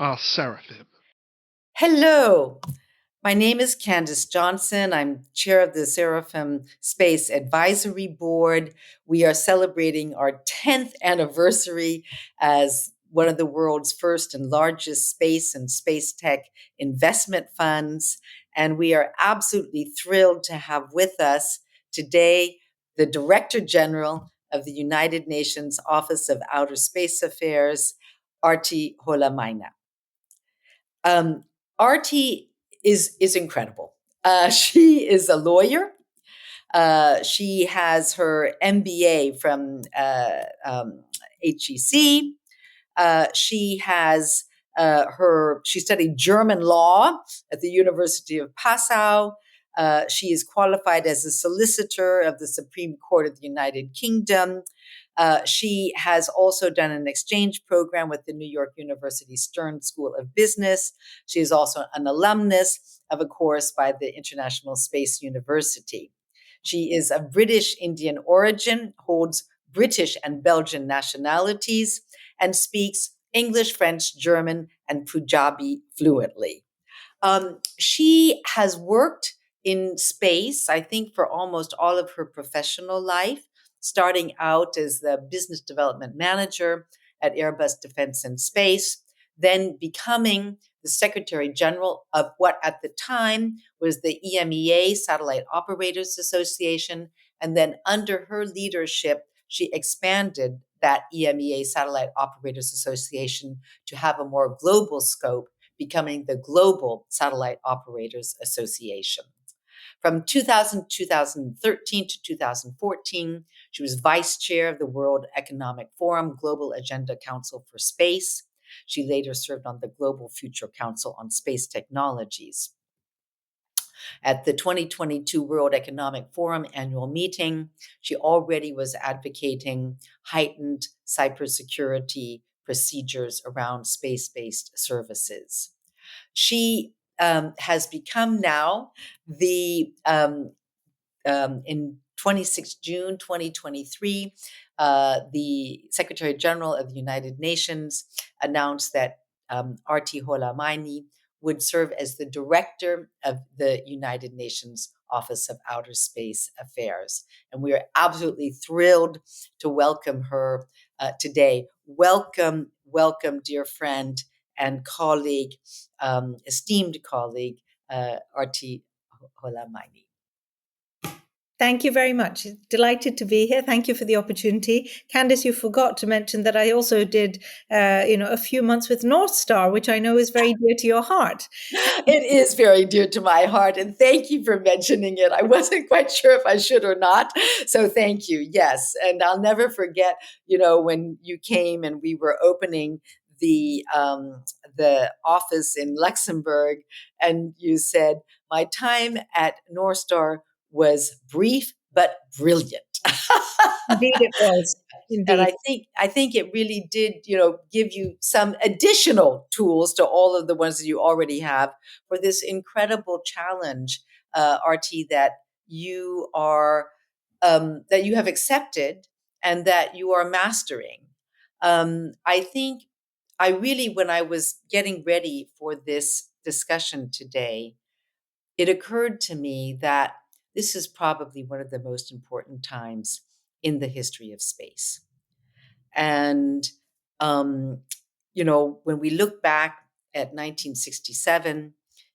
are Seraphim? Hello, my name is Candace Johnson. I'm chair of the Seraphim Space Advisory Board. We are celebrating our 10th anniversary as one of the world's first and largest space and space tech investment funds. And we are absolutely thrilled to have with us today the Director General of the United Nations Office of Outer Space Affairs, Aarti Holla-Maini. Aarti is incredible. She is a lawyer. She has her MBA from HEC. She studied German law at the University of Passau. She is qualified as a solicitor of the Supreme Court of the United Kingdom. She has also done an exchange program with the New York University Stern School of Business. She is also an alumnus of a course by the International Space University. She is of British Indian origin, holds British and Belgian nationalities, and speaks English, French, German, and Punjabi fluently. She has worked in space, I think, for almost all of her professional life, starting out as the business development manager at Airbus Defence and Space, then becoming the Secretary General of what at the time was the EMEA, Satellite Operators Association. And then under her leadership, she expanded that EMEA Satellite Operators Association to have a more global scope, becoming the Global Satellite Operators Association. From 2013 to 2014, she was vice chair of the World Economic Forum Global Agenda Council for Space. She later served on the Global Future Council on Space Technologies. At the 2022 World Economic Forum annual meeting, she already was advocating heightened cybersecurity procedures around space-based services. She has become now in June 2023, the Secretary General of the United Nations announced that Aarti Holla-Maini would serve as the director of the United Nations Office of Outer Space Affairs. And we are absolutely thrilled to welcome her today. Welcome, dear friend and colleague, esteemed colleague, Aarti Holla-Maini. Thank you very much. Delighted to be here. Thank you for the opportunity. Candace, you forgot to mention that I also did, a few months with North Star, which I know is very dear to your heart. It is very dear to my heart, and thank you for mentioning it. I wasn't quite sure if I should or not, so thank you. Yes, and I'll never forget, when you came and we were opening the office in Luxembourg, and you said, "My time at North Star was brief but brilliant." Indeed, it was. Indeed. And I think it really did, give you some additional tools to all of the ones that you already have for this incredible challenge, Aarti, that you have accepted and that you are mastering. I think when I was getting ready for this discussion today, it occurred to me that this is probably one of the most important times in the history of space. And, when we look back at 1967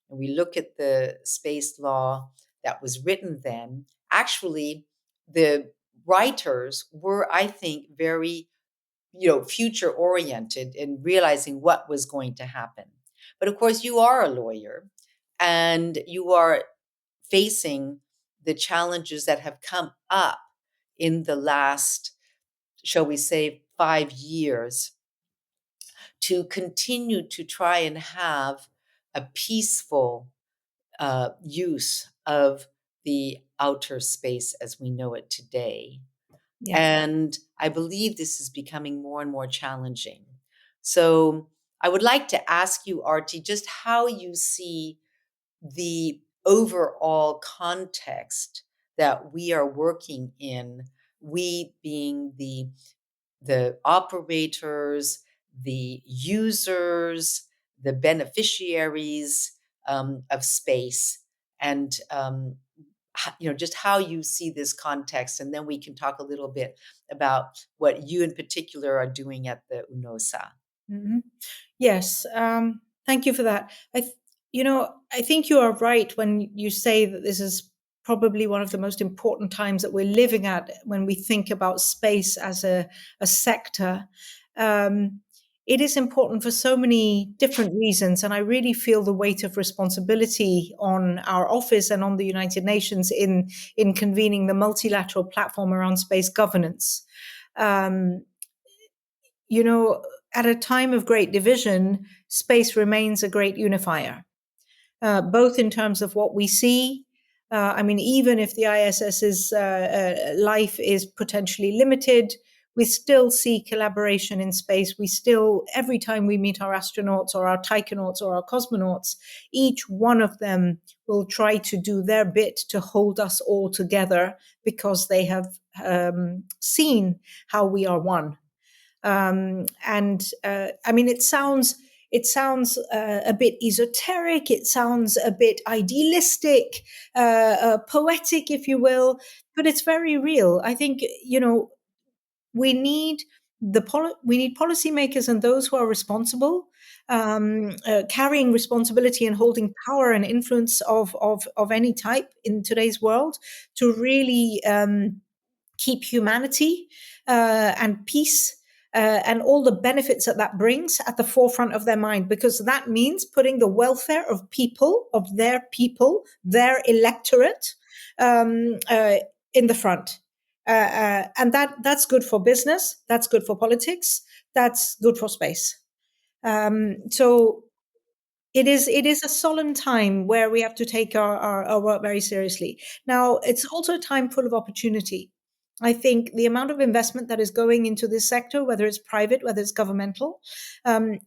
and we look at the space law that was written then, actually, the writers were, I think, very, future oriented in realizing what was going to happen. But of course, you are a lawyer and you are facing the challenges that have come up in the last, shall we say, 5 years, to continue to try and have a peaceful use of the outer space as we know it today. Yeah. And I believe this is becoming more and more challenging. So I would like to ask you, Aarti, just how you see the overall context that we are working in, we being the operators, the users, the beneficiaries of space, and just how you see this context, and then we can talk a little bit about what you in particular are doing at the UNOSA. Mm-hmm. Yes, thank you for that. I think you are right when you say that this is probably one of the most important times that we're living at when we think about space as a sector. It is important for so many different reasons, and I really feel the weight of responsibility on our office and on the United Nations in convening the multilateral platform around space governance. Um, at a time of great division, space remains a great unifier, both in terms of what we see. Even if the ISS's life is potentially limited, we still see collaboration in space. We still, every time we meet our astronauts or our taikonauts or our cosmonauts, each one of them will try to do their bit to hold us all together because they have seen how we are one. It sounds a bit esoteric. It sounds a bit idealistic, poetic, if you will, but it's very real. I think we need policymakers and those who are responsible, carrying responsibility and holding power and influence of any type in today's world to really keep humanity and peace and all the benefits that brings at the forefront of their mind, because that means putting the welfare of their electorate in the front. And that's good for business, that's good for politics, that's good for space. So it is a solemn time where we have to take our work very seriously. Now, it's also a time full of opportunity. I think the amount of investment that is going into this sector, whether it's private, whether it's governmental,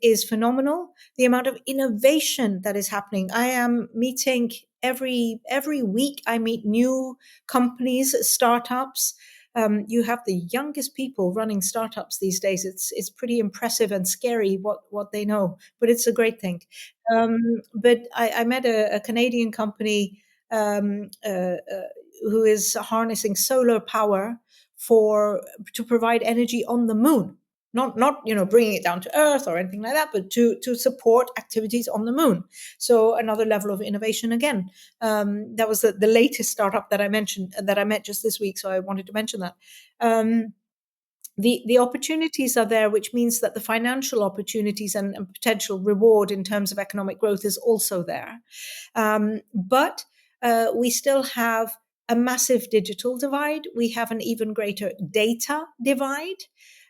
is phenomenal. The amount of innovation that is happening. I am meeting every week. I meet new companies, startups. You have the youngest people running startups these days. It's pretty impressive and scary what they know, but it's a great thing. But I met a Canadian company who is harnessing solar power to provide energy on the moon. Not bringing it down to Earth or anything like that, but to support activities on the moon. So another level of innovation again. That was the latest startup that I mentioned, that I met just this week. So I wanted to mention that. The opportunities are there, which means that the financial opportunities and potential reward in terms of economic growth is also there. But we still have a massive digital divide. We have an even greater data divide.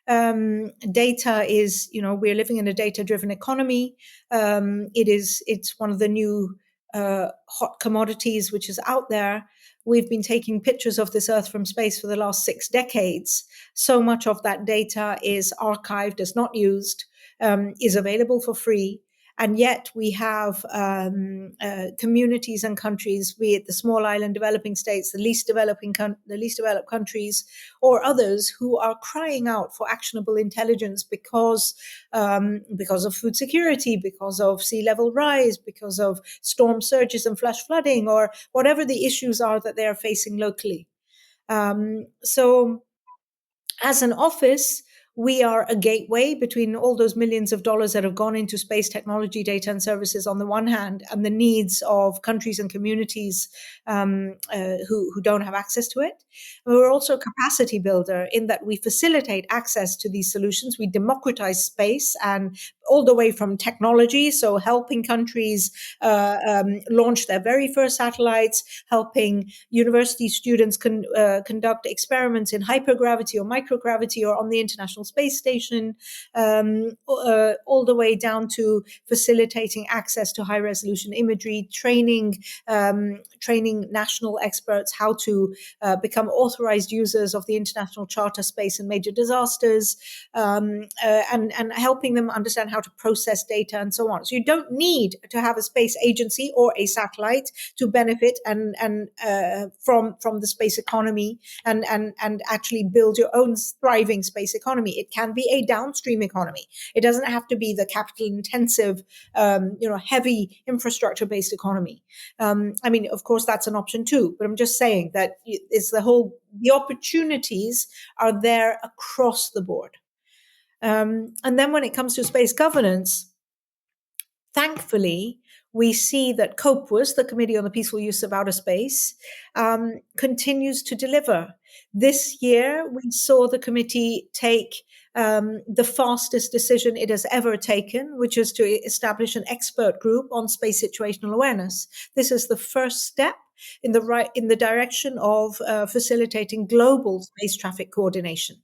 Data is, we're living in a data-driven economy. It's one of the new hot commodities which is out there. We've been taking pictures of this Earth from space for the last 6 decades. So much of that data is archived, is not used, is available for free. And yet we have communities and countries, be it the small island developing states, the least developed countries, or others, who are crying out for actionable intelligence because of food security, because of sea level rise, because of storm surges and flash flooding, or whatever the issues are that they are facing locally. So as an office, we are a gateway between all those millions of dollars that have gone into space technology, data, and services on the one hand, and the needs of countries and communities who don't have access to it. And we're also a capacity builder in that we facilitate access to these solutions. We democratize space, and all the way from technology, so helping countries launch their very first satellites, helping university students conduct experiments in hypergravity or microgravity or on the International Space Station, all the way down to facilitating access to high-resolution imagery, training national experts how to become authorized users of the International Charter Space and Major Disasters, and helping them understand how how to process data and so on. So you don't need to have a space agency or a satellite to benefit from the space economy and actually build your own thriving space economy. It can be a downstream economy. It doesn't have to be the capital intensive, heavy infrastructure based economy. I mean, of course, that's an option too. But I'm just saying that it's the opportunities are there across the board. And then when it comes to space governance, thankfully, we see that COPUS, the Committee on the Peaceful Use of Outer Space, continues to deliver. This year, we saw the committee take the fastest decision it has ever taken, which is to establish an expert group on space situational awareness. This is the first step in the direction of facilitating global space traffic coordination.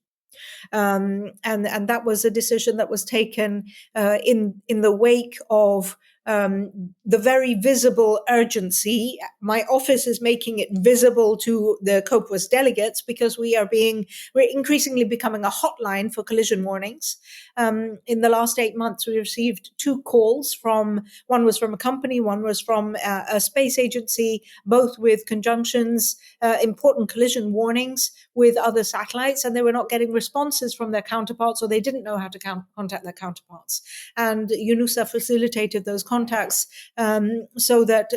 And that was a decision that was taken in the wake of the very visible urgency. My office is making it visible to the COPUS delegates because we're increasingly becoming a hotline for collision warnings. In the last 8 months, we received 2 calls one was from a company, one was from a space agency, both with conjunctions, important collision warnings with other satellites, and they were not getting responses from their counterparts, or they didn't know how to contact their counterparts. And UNUSA facilitated those contacts so that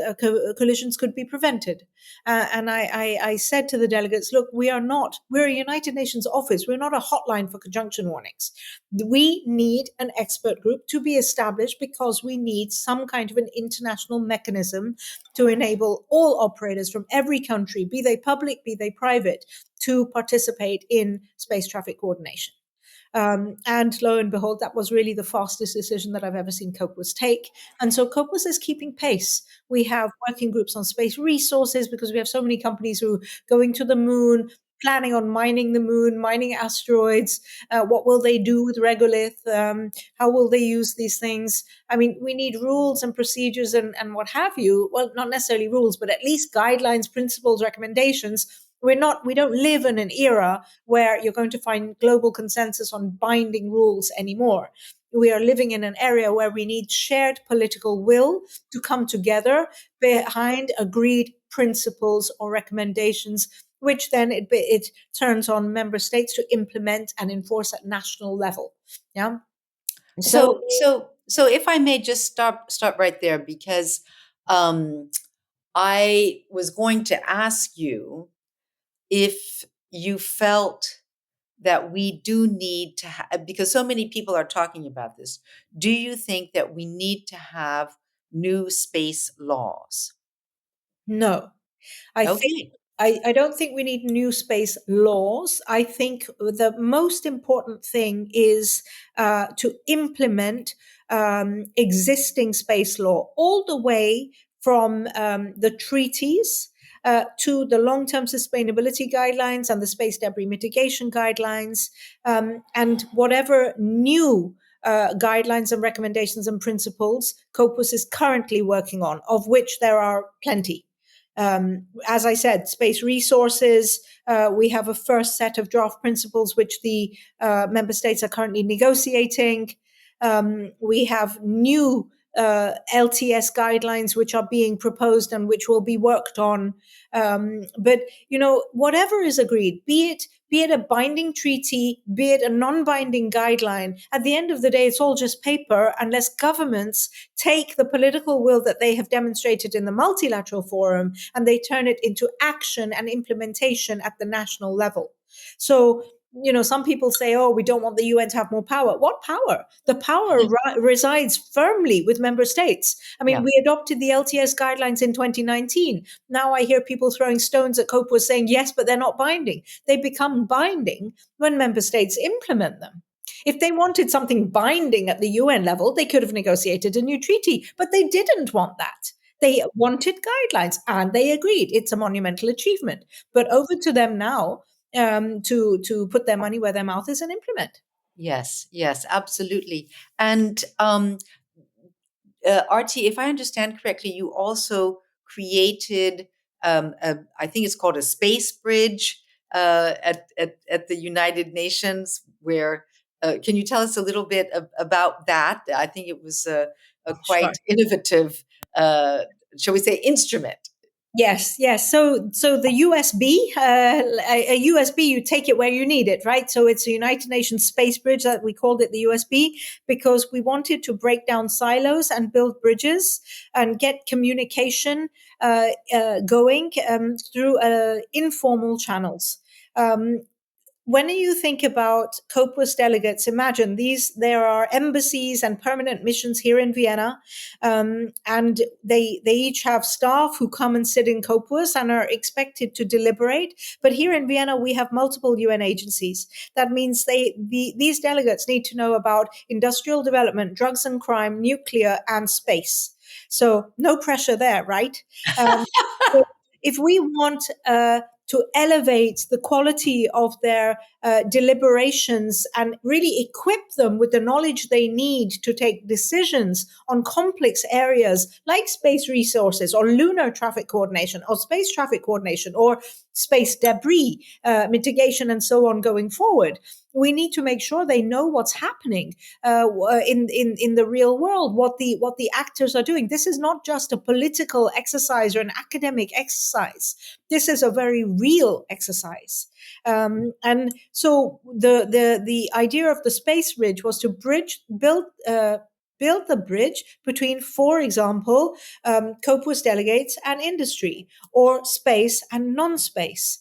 collisions could be prevented. And I said to the delegates, look, we're a United Nations office. We're not a hotline for conjunction warnings. We need an expert group to be established because we need some kind of an international mechanism to enable all operators from every country, be they public, be they private, to participate in space traffic coordination. And lo and behold, that was really the fastest decision that I've ever seen COPUS take. And so COPUS is keeping pace. We have working groups on space resources because we have so many companies who are going to the moon, planning on mining the moon, mining asteroids. What will they do with regolith? How will they use these things? I mean, we need rules and procedures and what have you. Well, not necessarily rules, but at least guidelines, principles, recommendations. We don't live in an era where you're going to find global consensus on binding rules anymore. We are living in an area where we need shared political will to come together behind agreed principles or recommendations, which then it turns on member states to implement and enforce at national level. Yeah. So if I may just stop right there, because I was going to ask you if you felt that we do need to have, because so many people are talking about this, do you think that we need to have new space laws? No. I don't think we need new space laws. I think the most important thing is to implement existing space law all the way from the treaties to the long-term sustainability guidelines and the space debris mitigation guidelines, and whatever new guidelines and recommendations and principles COPUS is currently working on, of which there are plenty. As I said, space resources, we have a first set of draft principles which the member states are currently negotiating. We have new LTS guidelines which are being proposed and which will be worked on. But, whatever is agreed, be it a binding treaty, be it a non-binding guideline, at the end of the day, it's all just paper unless governments take the political will that they have demonstrated in the multilateral forum and they turn it into action and implementation at the national level. So, some people say, oh, we don't want the UN to have more power. What power? The power resides firmly with member states. I mean, we adopted the LTS guidelines in 2019. Now I hear people throwing stones at COPUS saying, yes, but they're not binding. They become binding when member states implement them. If they wanted something binding at the UN level, they could have negotiated a new treaty, but they didn't want that. They wanted guidelines and they agreed. It's a monumental achievement. But over to them now to put their money where their mouth is and implement. Yes, absolutely. And Aarti, if I understand correctly, you also created, I think it's called a space bridge at the United Nations, where Can you tell us a little bit about that? I think it was a Sure. quite innovative, shall we say, instrument. Yes, yes. So the USB, a USB, you take it where you need it, right? So it's a United Nations space bridge that we called it the USB because we wanted to break down silos and build bridges and get communication going through informal channels. Um, when you think about COPUS delegates, imagine there are embassies and permanent missions here in Vienna, and they each have staff who come and sit in COPUS and are expected to deliberate. But here in Vienna, we have multiple UN agencies. That means these delegates need to know about industrial development, drugs and crime, nuclear, and space. So no pressure there, right? Um, if we want to elevate the quality of their deliberations and really equip them with the knowledge they need to take decisions on complex areas like space resources or lunar traffic coordination or space traffic coordination or space debris mitigation and so on going forward. We need to make sure they know what's happening in the real world, what the actors are doing. This is not just a political exercise or an academic exercise. This is a very real exercise. And so the idea of the Space Ridge was to build the bridge between, for example, COPUS delegates and industry, or space and non-space.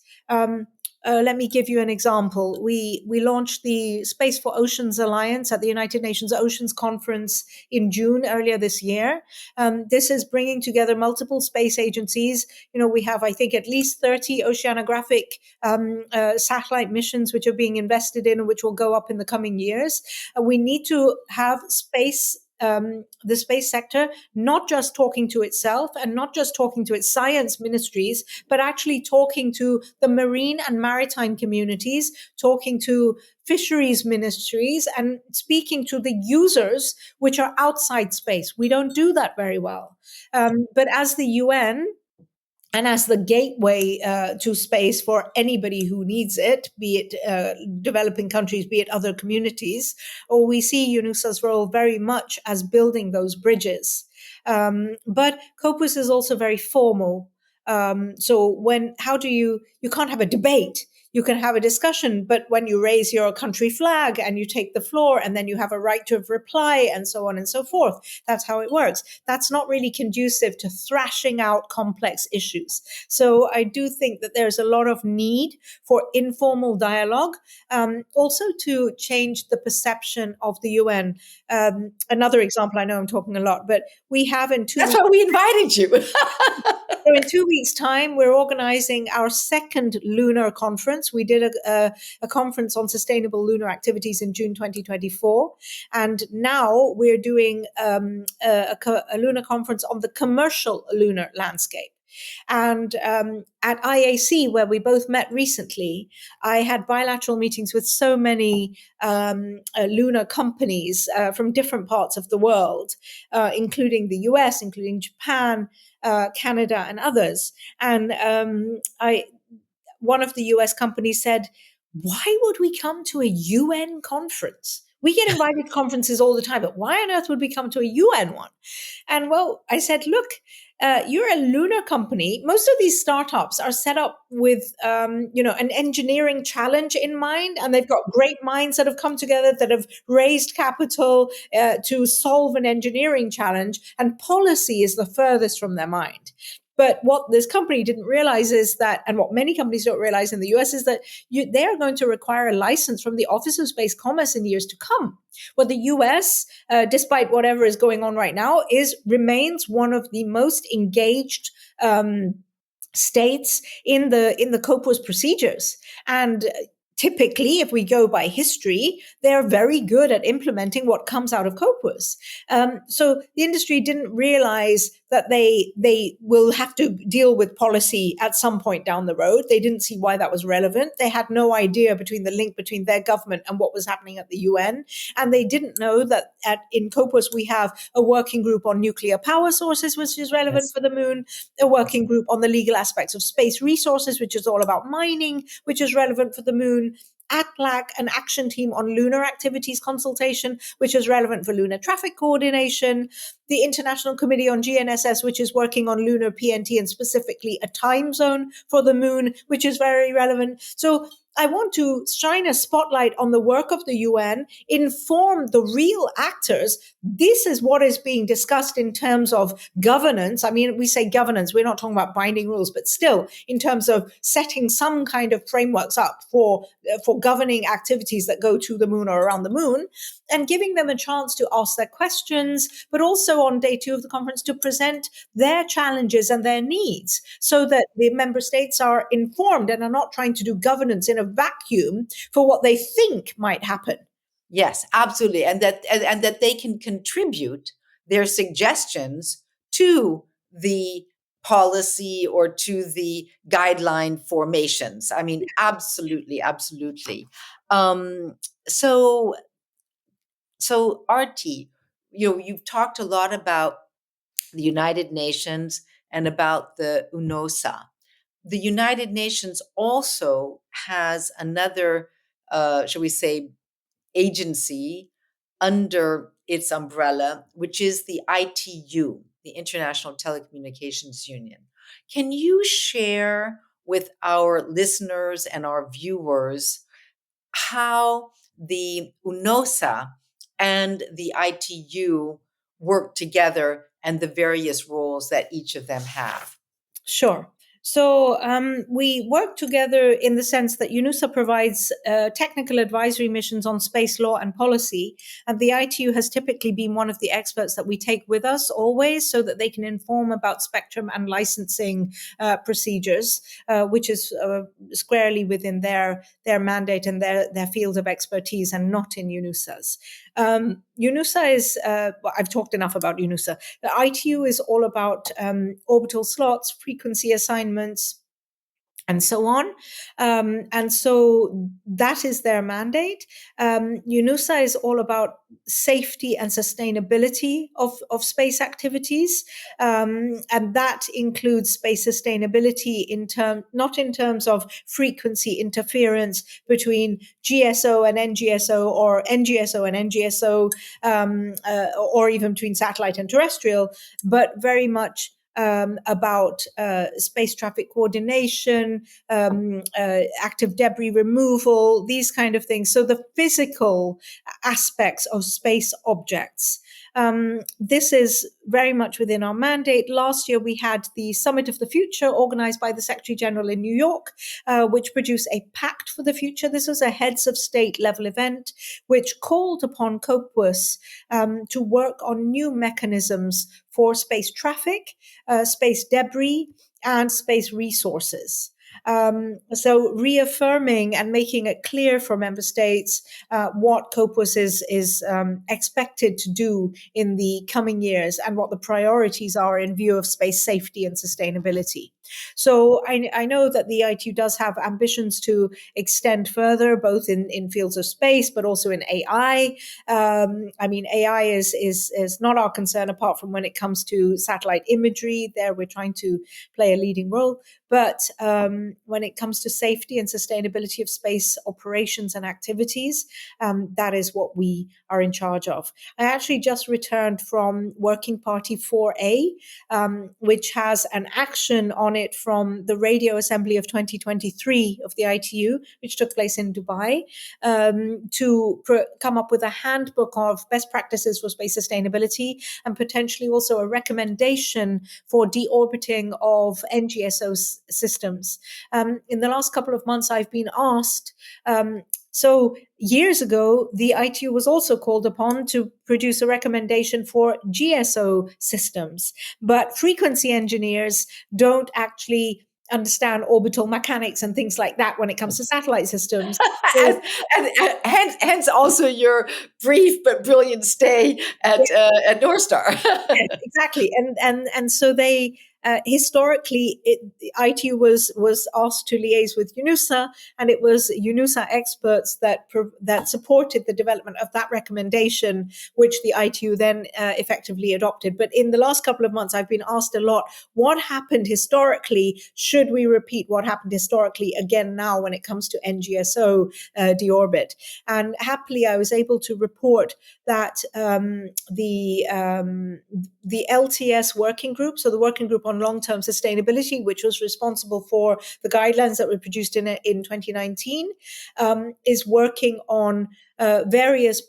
Let me give you an example. We launched the Space for Oceans Alliance at the United Nations Oceans Conference in June earlier this year. This is bringing together multiple space agencies. We have, I think, at least 30 oceanographic satellite missions which are being invested in and which will go up in the coming years. We need to have the space sector not just talking to itself and not just talking to its science ministries, but actually talking to the marine and maritime communities, talking to fisheries ministries, and speaking to the users which are outside space. We don't do that very well. But as the UN, and as the gateway to space for anybody who needs it, be it developing countries, be it other communities, or we see UNUSA's role very much as building those bridges. But COPUS is also very formal. So you can't have a debate. You can have a discussion, but when you raise your country flag and you take the floor and then you have a right to reply and so on and so forth, that's how it works. That's not really conducive to thrashing out complex issues. So I do think that there's a lot of need for informal dialogue, also to change the perception of the UN. Another example, I know I'm talking a lot, but we have in 2 That's weeks. why we invited you. So in 2 weeks' time, we're organizing our second lunar conference. We did a conference on sustainable lunar activities in June 2024. And now we're doing a lunar conference on the commercial lunar landscape. And at IAC, where we both met recently, I had bilateral meetings with so many lunar companies from different parts of the world, including the US, including Japan, Canada, and others. And one of the US companies said, "Why would we come to a UN conference? We get invited to conferences all the time, but why on earth would we come to a UN one?" And well, I said, "Look, you're a lunar company. Most of these startups are set up with, an engineering challenge in mind, and they've got great minds that have come together that have raised capital to solve an engineering challenge, and policy is the furthest from their mind." But what this company didn't realize is that, and what many companies don't realize in the US, is that they are going to require a license from the Office of Space Commerce in years to come. Well, the US, despite whatever is going on right now, remains one of the most engaged states in the COPUS procedures. And typically, if we go by history, they're very good at implementing what comes out of COPUS. So the industry didn't realize that they will have to deal with policy at some point down the road. They didn't see why that was relevant. They had no idea between the link between their government and what was happening at the UN. And they didn't know that in COPUS, we have a working group on nuclear power sources, which is relevant for the moon, a working group on the legal aspects of space resources, which is all about mining, which is relevant for the moon, ATLAC, an action team on lunar activities consultation, which is relevant for lunar traffic coordination, the International Committee on GNSS, which is working on lunar PNT and specifically a time zone for the moon, which is very relevant. So I want to shine a spotlight on the work of the UN, inform the real actors. This is what is being discussed in terms of governance. I mean, we say governance, we're not talking about binding rules, but still in terms of setting some kind of frameworks up for governing activities that go to the moon or around the moon, and giving them a chance to ask their questions, but also on day 2 of the conference to present their challenges and their needs so that the member states are informed and are not trying to do governance in a vacuum for what they think might happen. Yes, absolutely. And that they can contribute their suggestions to the policy or to the guideline formations. I mean, absolutely, absolutely. So Aarti, you've talked a lot about the United Nations and about the UNOSA. The United Nations also has another, shall we say, agency under its umbrella, which is the ITU, the International Telecommunications Union. Can you share with our listeners and our viewers how the UNOSA and the ITU work together and the various roles that each of them have? Sure. So we work together in the sense that UNOSA provides technical advisory missions on space law and policy, and the ITU has typically been one of the experts that we take with us always so that they can inform about spectrum and licensing procedures, which is squarely within their mandate and their field of expertise and not in UNOSA's. UNOSA is, I've talked enough about UNOSA. The ITU is all about orbital slots, frequency assignments, and so on. And so that is their mandate. UNOSA is all about safety and sustainability of space activities. And that includes space sustainability not in terms of frequency interference between GSO and NGSO or NGSO and NGSO, or even between satellite and terrestrial, but very much about space traffic coordination, active debris removal, these kind of things. So the physical aspects of space objects. This is very much within our mandate. Last year, we had the Summit of the Future organized by the Secretary General in New York, which produced a Pact for the Future. This was a heads of state level event, which called upon COPUS to work on new mechanisms for space traffic, space debris, and space resources. So reaffirming and making it clear for member states what COPUS is expected to do in the coming years and what the priorities are in view of space safety and sustainability. So I know that the ITU does have ambitions to extend further, both in fields of space, but also in AI. I mean, AI is not our concern apart from when it comes to satellite imagery. There we're trying to play a leading role. But when it comes to safety and sustainability of space operations and activities, that is what we are in charge of. I actually just returned from Working Party 4A, which has an action on it from the Radio Assembly of 2023 of the ITU, which took place in Dubai, to come up with a handbook of best practices for space sustainability and potentially also a recommendation for deorbiting of NGSO systems. In the last couple of months, I've been asked, so years ago, the ITU was also called upon to produce a recommendation for GSO systems, but frequency engineers don't actually understand orbital mechanics and things like that when it comes to satellite systems. So, and hence also your brief but brilliant stay at North Star. Yes, exactly. And so they Historically, ITU was asked to liaise with UNUSA, and it was UNUSA experts that supported the development of that recommendation, which the ITU then effectively adopted. But in the last couple of months, I've been asked a lot, what happened historically? Should we repeat what happened historically again now when it comes to NGSO deorbit? And happily, I was able to report that the LTS working group, so the working group on long-term sustainability, which was responsible for the guidelines that were produced in 2019, is working on various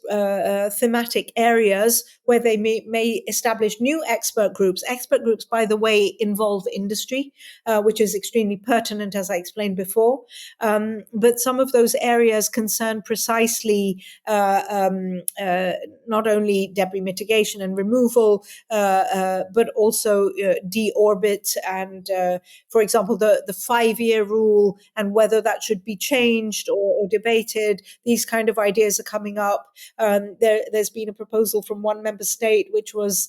thematic areas where they may establish new expert groups. Expert groups, by the way, involve industry, which is extremely pertinent, as I explained before. But some of those areas concern precisely not only debris mitigation and removal, but also deorbit and, for example, the 5-year rule and whether that should be changed or debated. These kind of ideas are coming up. There's been a proposal from one member state, which was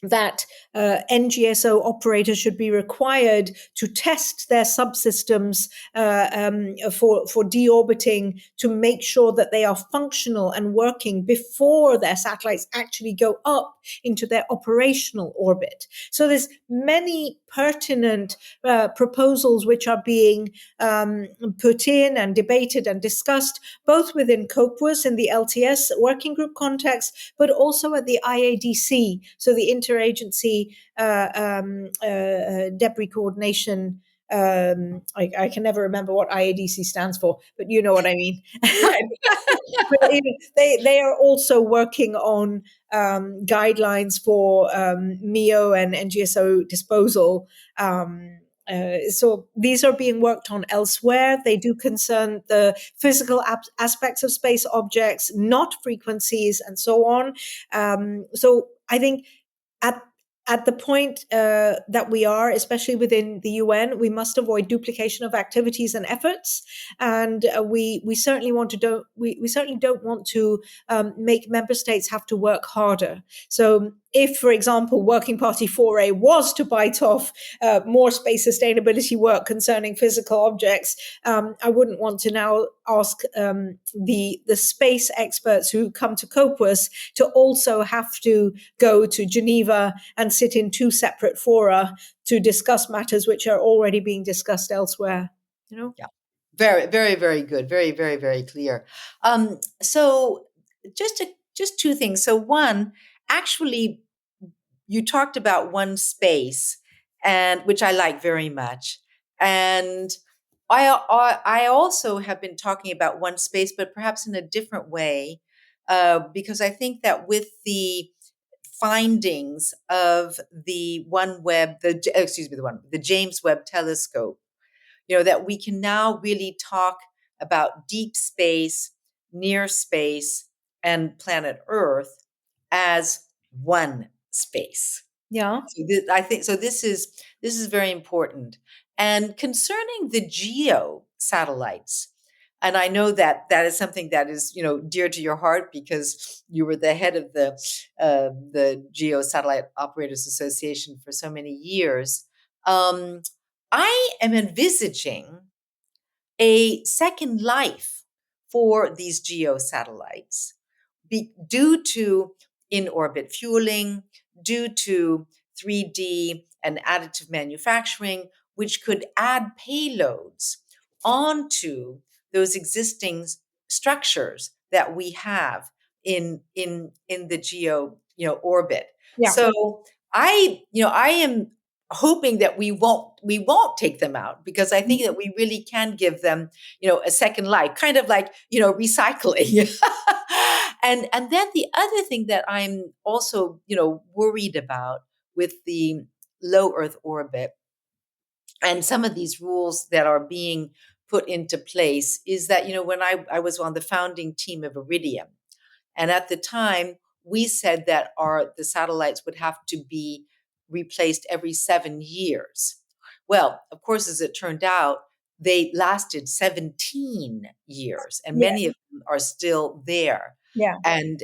that NGSO operators should be required to test their subsystems for deorbiting to make sure that they are functional and working before their satellites actually go up into their operational orbit. So there's many pertinent proposals which are being put in and debated and discussed, both within COPWAS in the LTS working group context, but also at the IADC, so the Interagency Debris Coordination. I can never remember what IADC stands for, but you know what I mean. They are also working on guidelines for MEO and NGSO disposal. So these are being worked on elsewhere. They do concern the physical aspects of space objects, not frequencies, and so on. So I think at the point that we are, especially within the UN, we must avoid duplication of activities and efforts, and we certainly don't want to make member states have to work harder. So, if, for example, Working Party 4A was to bite off more space sustainability work concerning physical objects, I wouldn't want to now ask the space experts who come to COPWAS to also have to go to Geneva and sit in 2 separate fora to discuss matters which are already being discussed elsewhere. Yeah, very, very, very good. Very, very, very clear. So just 2 things. So one, actually, you talked about one space, and which I like very much. And I also have been talking about one space, but perhaps in a different way, because I think that with the findings of the James Webb Telescope, that we can now really talk about deep space, near space, and planet Earth as one space. Yeah. So I think so. This is very important. And concerning the GEO satellites, and I know that that is something that is dear to your heart because you were the head of the GEO Satellite Operators Association for so many years. I am envisaging a second life for these GEO satellites due to in-orbit fueling, due to 3D and additive manufacturing, which could add payloads onto those existing structures that we have in the GEO orbit. Yeah. So I am hoping that we won't take them out, because I think that we really can give them a second life, kind of like recycling. and then the other thing that I'm also worried about with the low Earth orbit and some of these rules that are being put into place is that when I was on the founding team of Iridium, and at the time we said that the satellites would have to be replaced every 7 years. Well, of course, as it turned out, they lasted 17 years, and many of them are still there, Yeah. and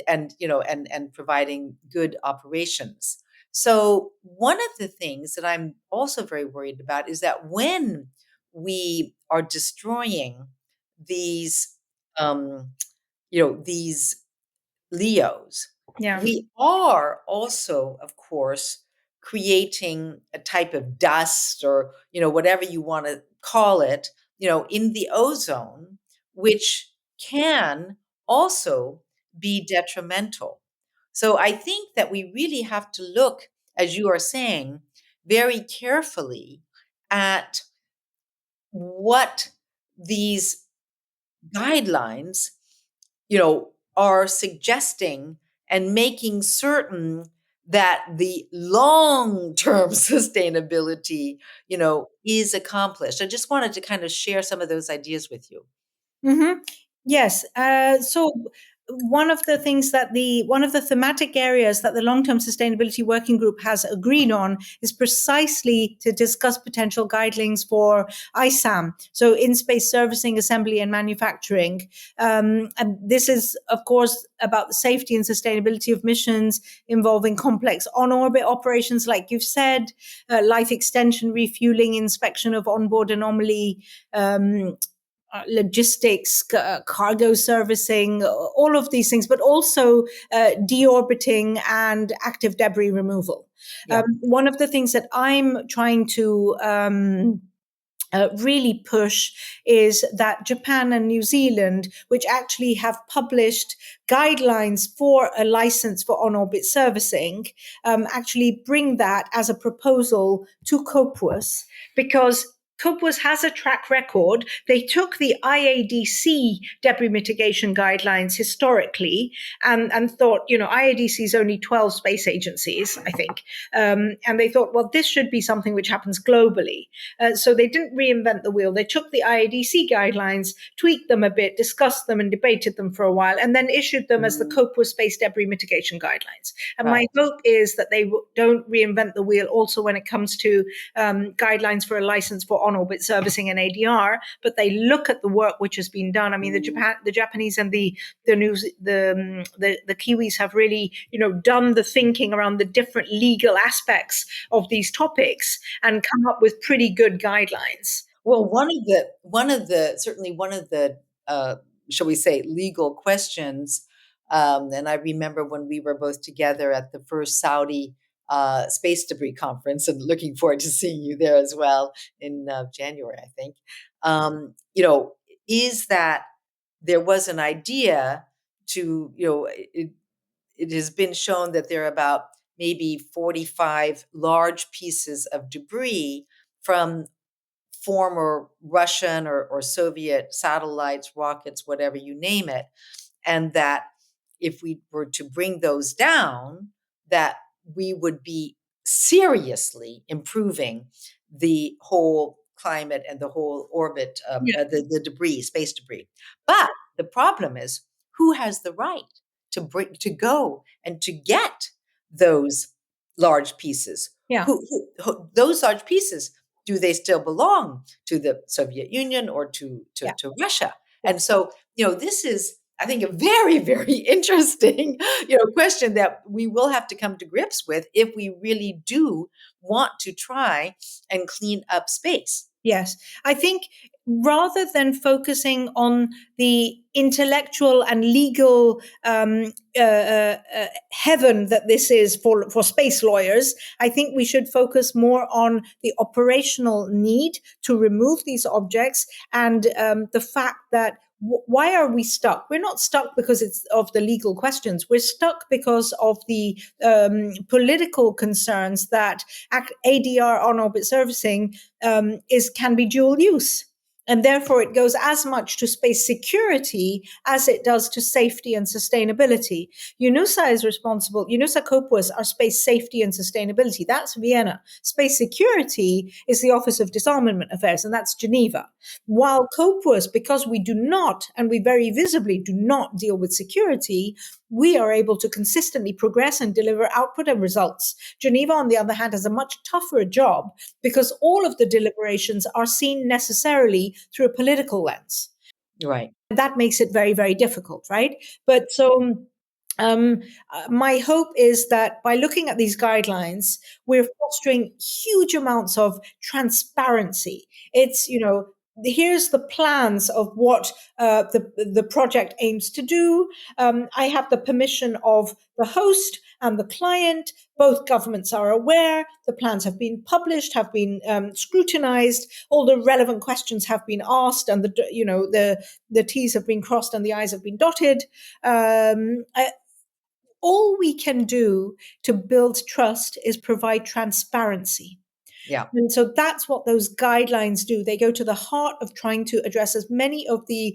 providing good operations. So one of the things that I'm also very worried about is that when we are destroying these, um, these Leos, Yeah. we are also, of course, creating a type of dust or, whatever you want to call it, in the ozone, which can also be detrimental. So I think that we really have to look, as you are saying, very carefully at what these guidelines, are suggesting and making certain that the long-term sustainability, is accomplished. I just wanted to kind of share some of those ideas with you. Mm-hmm. Yes. So one of the things that one of the thematic areas that the long-term sustainability working group has agreed on is precisely to discuss potential guidelines for ISAM, so in-space servicing, assembly, and manufacturing. And this is, of course, about the safety and sustainability of missions involving complex on-orbit operations, like you've said, life extension, refueling, inspection of onboard anomaly, logistics, cargo servicing, all of these things, but also deorbiting and active debris removal. Yeah. One of the things that I'm trying to really push is that Japan and New Zealand, which actually have published guidelines for a license for on-orbit servicing, actually bring that as a proposal to COPUOS, because COPUOS has a track record. They took the IADC debris mitigation guidelines historically and thought, IADC is only 12 space agencies, I think. And they thought, well, this should be something which happens globally. So they didn't reinvent the wheel. They took the IADC guidelines, tweaked them a bit, discussed them and debated them for a while, and then issued them as the COPUOS Space Debris Mitigation Guidelines. And my hope is that they don't reinvent the wheel also when it comes to guidelines for a license for on-orbit servicing and ADR, but they look at the work which has been done. I mean, the Japanese and the Kiwis have really, done the thinking around the different legal aspects of these topics and come up with pretty good guidelines. Well, certainly one of the, shall we say, legal questions, and I remember when we were both together at the first Saudi space debris conference, and looking forward to seeing you there as well in January, I think. Is that there was an idea to, it has been shown that there are about maybe 45 large pieces of debris from former Russian or Soviet satellites, rockets, whatever you name it, and that if we were to bring those down, that we would be seriously improving the whole climate and the whole orbit, the debris, space debris. But the problem is, who has the right to go and to get those large pieces? Yeah. Who those large pieces? Do they still belong to the Soviet Union or to Russia? And so, this is, I think, a very, very interesting, question that we will have to come to grips with if we really do want to try and clean up space. Yes. I think rather than focusing on the intellectual and legal heaven that this is for space lawyers, I think we should focus more on the operational need to remove these objects and the fact that why are we stuck? We're not stuck because it's of the legal questions. We're stuck because of the political concerns that ADR on-orbit servicing can be dual use. And therefore, it goes as much to space security as it does to safety and sustainability. UNUSA is responsible. UNUSA COPUOS are space safety and sustainability. That's Vienna. Space security is the Office of Disarmament Affairs, and that's Geneva. While COPUOS, because we do not, and we very visibly do not deal with security, we are able to consistently progress and deliver output and results. Geneva, on the other hand, has a much tougher job because all of the deliberations are seen necessarily through a political lens. Right. That makes it very, very difficult, right? But so Um, my hope is that by looking at these guidelines, we're fostering huge amounts of transparency. It's, here's the plans of what the project aims to do. I have the permission of the host and the client. Both governments are aware. The plans have been published, have been scrutinized. All the relevant questions have been asked, and the T's have been crossed and the I's have been dotted. All we can do to build trust is provide transparency. Yeah. And so that's what those guidelines do. They go to the heart of trying to address as many of the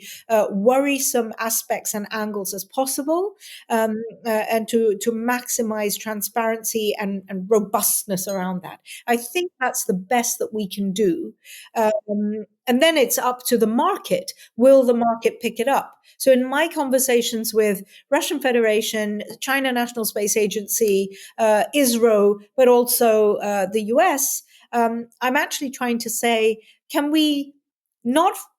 worrisome aspects and angles as possible, and to maximize transparency and robustness around that. I think that's the best that we can do. And then it's up to the market. Will the market pick it up? So in my conversations with Russian Federation, China National Space Agency, ISRO, but also the US, I'm actually trying to say, can we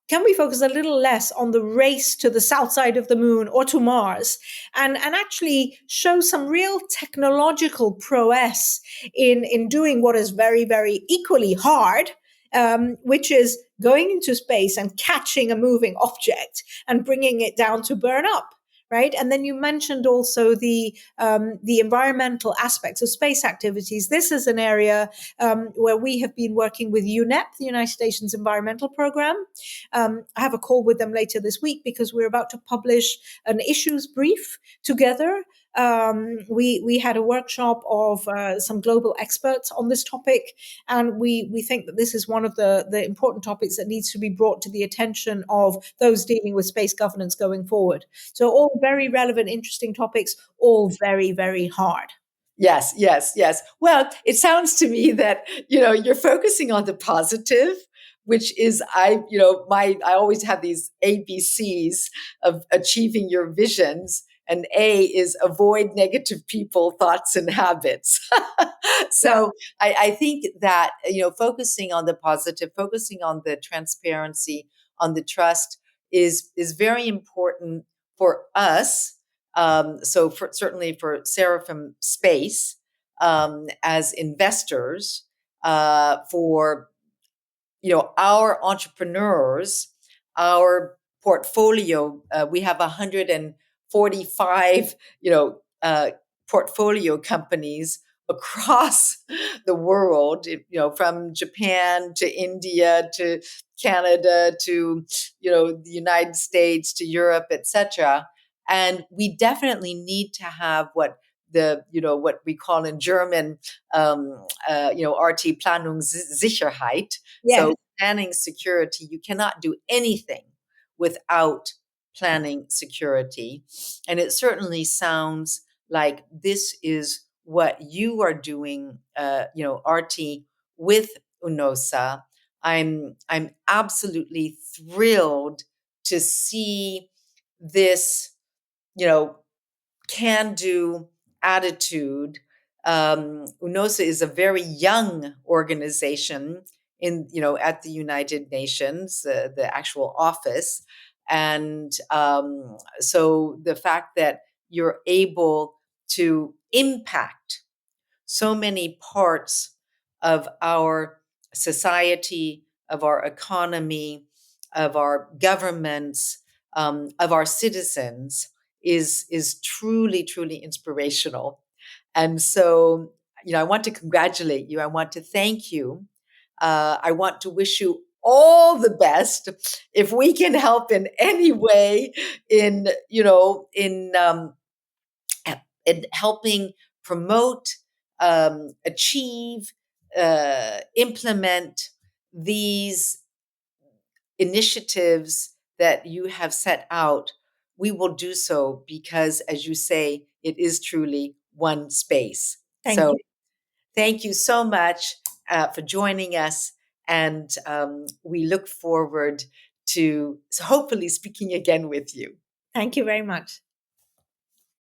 focus a little less on the race to the south side of the moon or to Mars, and actually show some real technological prowess in doing what is very, very equally hard, which is going into space and catching a moving object and bringing it down to burn up. Right. And then you mentioned also the environmental aspects of space activities. This is an area where we have been working with UNEP, the United Nations Environmental Programme. I have a call with them later this week because we're about to publish an issues brief together. We had a workshop of some global experts on this topic, and we think that this is one of the important topics that needs to be brought to the attention of those dealing with space governance going forward. So all very relevant, interesting topics, all very, very hard. Yes, yes, yes. Well, it sounds to me that, you're focusing on the positive, which is, I always have these ABCs of achieving your visions. And A is avoid negative people, thoughts, and habits. So I think that, focusing on the positive, focusing on the transparency, on the trust is very important for us. So certainly for Seraphim Space, as investors, for our entrepreneurs, our portfolio, we have 145 portfolio companies across the world, from Japan to India to Canada to the United States to Europe, etc. And we definitely need to have what we call in German, Aarti Planungssicherheit. Yes. So planning security, you cannot do anything without planning security. And it certainly sounds like this is what you are doing, Aarti, with UNOSA. I'm absolutely thrilled to see this, can-do attitude. UNOSA is a very young organization at the United Nations, the actual office. And so the fact that you're able to impact so many parts of our society, of our economy, of our governments, of our citizens is truly, truly inspirational. And so, I want to congratulate you. I want to thank you. I want to wish you all the best. If we can help in any way in helping promote, achieve, implement these initiatives that you have set out, we will do so because, as you say, it is truly one space. Thank you. Thank you so much for joining us. And we look forward to hopefully speaking again with you. Thank you very much.